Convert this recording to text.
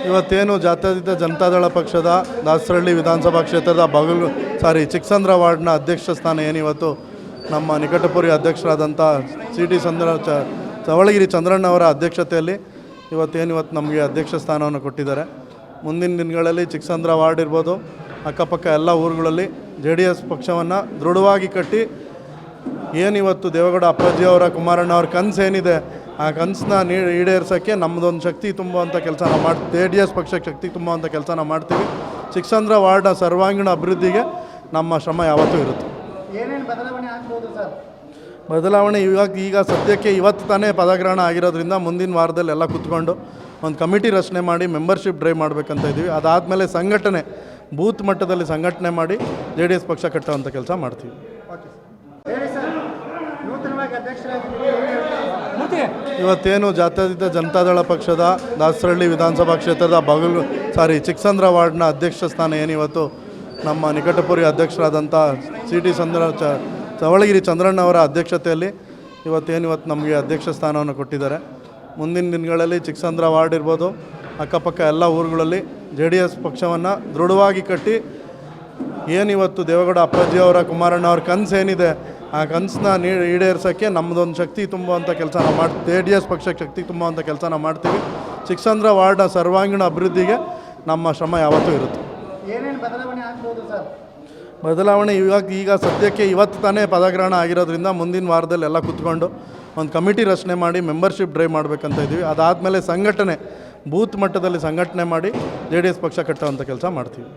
ಇವತ್ತೇನು ಜಾತ್ಯತೀತ ಜನತಾದಳ ಪಕ್ಷದ ದಾಸರಳ್ಳಿ ವಿಧಾನಸಭಾ ಕ್ಷೇತ್ರದ ಚಿಕ್ಕಸಂದ್ರ ವಾರ್ಡ್ನ ಅಧ್ಯಕ್ಷ ಸ್ಥಾನ ಏನಿವತ್ತು ನಮ್ಮ ನಿಕಟಪುರಿ ಅಧ್ಯಕ್ಷರಾದಂಥ CT ಚವಳಗಿರಿ ಚಂದ್ರಣ್ಣವರ ಅಧ್ಯಕ್ಷತೆಯಲ್ಲಿ ಇವತ್ತು ನಮಗೆ ಅಧ್ಯಕ್ಷ ಸ್ಥಾನವನ್ನು ಕೊಟ್ಟಿದ್ದಾರೆ. ಮುಂದಿನ ದಿನಗಳಲ್ಲಿ ಚಿಕ್ಕಸಂದ್ರ ವಾರ್ಡ್ ಇರ್ಬೋದು, ಅಕ್ಕಪಕ್ಕ ಎಲ್ಲ ಊರುಗಳಲ್ಲಿ JDS ಪಕ್ಷವನ್ನು ದೃಢವಾಗಿ ಕಟ್ಟಿ ಏನಿವತ್ತು ದೇವೇಗೌಡ ಅಪ್ಪಾಜಿಯವರ ಕುಮಾರಣ್ಣವ್ರ ಕನಸು ಏನಿದೆ ಆ ಕನಸನ್ನ ಈಡೇರಿಸೋಕ್ಕೆ ನಮ್ಮದೊಂದು ಶಕ್ತಿ ತುಂಬುವಂಥ ಕೆಲಸ ನಾವು JDS ಪಕ್ಷಕ್ಕೆ ಶಕ್ತಿ ತುಂಬುವಂಥ ಕೆಲಸ ನಾವು ಮಾಡ್ತೀವಿ. ಚಿಕ್ಕಸಂದ್ರ ವಾರ್ಡ್ನ ಸರ್ವಾಂಗೀಣ ಅಭಿವೃದ್ಧಿಗೆ ನಮ್ಮ ಶ್ರಮ ಯಾವತ್ತೂ ಇರುತ್ತೆ. ಏನೇನು ಬದಲಾವಣೆ ಆಗ್ಬೋದು ಸರ್? ಬದಲಾವಣೆ ಈಗ ಸದ್ಯಕ್ಕೆ ಇವತ್ತು ತಾನೇ ಪದಗ್ರಹಣ ಆಗಿರೋದ್ರಿಂದ ಮುಂದಿನ ವಾರದಲ್ಲಿ ಎಲ್ಲ ಕೂತ್ಕೊಂಡು ಒಂದು ಕಮಿಟಿ ರಚನೆ ಮಾಡಿ ಮೆಂಬರ್ಶಿಪ್ ಡ್ರೈವ್ ಮಾಡಬೇಕಂತ ಇದ್ದೀವಿ. ಅದಾದಮೇಲೆ ಸಂಘಟನೆ ಬೂತ್ ಮಟ್ಟದಲ್ಲಿ ಸಂಘಟನೆ ಮಾಡಿ JDS ಪಕ್ಷ ಕಟ್ಟುವಂಥ ಕೆಲಸ ಮಾಡ್ತೀವಿ. ಇವತ್ತೇನು ಜಾತ್ಯತೀತ ಜನತಾದಳ ಪಕ್ಷದ ದಾಸರಳ್ಳಿ ವಿಧಾನಸಭಾ ಕ್ಷೇತ್ರದ ಚಿಕ್ಕಸಂದ್ರ ವಾರ್ಡ್ನ ಅಧ್ಯಕ್ಷ ಸ್ಥಾನ ಏನಿವತ್ತು ನಮ್ಮ ನಿಕಟಪುರಿ ಅಧ್ಯಕ್ಷರಾದಂಥ CT ಚವಳಗಿರಿ ಚಂದ್ರಣ್ಣವರ ಅಧ್ಯಕ್ಷತೆಯಲ್ಲಿ ಇವತ್ತು ನಮಗೆ ಅಧ್ಯಕ್ಷ ಸ್ಥಾನವನ್ನು ಕೊಟ್ಟಿದ್ದಾರೆ. ಮುಂದಿನ ದಿನಗಳಲ್ಲಿ ಚಿಕ್ಕಸಂದ್ರ ವಾರ್ಡ್ ಇರ್ಬೋದು, ಅಕ್ಕಪಕ್ಕ ಎಲ್ಲ ಊರುಗಳಲ್ಲಿ JDS ಪಕ್ಷವನ್ನು ದೃಢವಾಗಿ ಕಟ್ಟಿ ಏನಿವತ್ತು ದೇವೇಗೌಡ ಅಪ್ಪಾಜಿಯವರ ಕುಮಾರಣ್ಣವ್ರ ಕನಸು ಏನಿದೆ ಆ ಕನಸನ್ನ ಈಡೇರಿಸೋಕ್ಕೆ ನಮ್ಮದೊಂದು ಶಕ್ತಿ ತುಂಬುವಂಥ ಕೆಲಸ ನಾವು JDS ಪಕ್ಷಕ್ಕೆ ಶಕ್ತಿ ತುಂಬುವಂಥ ಕೆಲಸ ನಾವು ಮಾಡ್ತೀವಿ. ಚಿಕ್ಕಸಂದ್ರ ವಾರ್ಡ್ನ ಸರ್ವಾಂಗೀಣ ಅಭಿವೃದ್ಧಿಗೆ ನಮ್ಮ ಶ್ರಮ ಯಾವತ್ತೂ ಇರುತ್ತೆ. ಏನೇನು ಬದಲಾವಣೆ ಆಗ್ಬೋದು ಸರ್? ಬದಲಾವಣೆ ಈಗ ಸದ್ಯಕ್ಕೆ ಇವತ್ತು ತಾನೇ ಪದಗ್ರಹಣ ಆಗಿರೋದ್ರಿಂದ ಮುಂದಿನ ವಾರದಲ್ಲಿ ಎಲ್ಲ ಕೂತ್ಕೊಂಡು ಒಂದು ಕಮಿಟಿ ರಚನೆ ಮಾಡಿ ಮೆಂಬರ್ಶಿಪ್ ಡ್ರೈವ್ ಮಾಡಬೇಕಂತ ಇದ್ದೀವಿ. ಅದಾದಮೇಲೆ ಸಂಘಟನೆ ಬೂತ್ ಮಟ್ಟದಲ್ಲಿ ಸಂಘಟನೆ ಮಾಡಿ JDS ಪಕ್ಷ ಕಟ್ಟುವಂಥ ಕೆಲಸ ಮಾಡ್ತೀವಿ.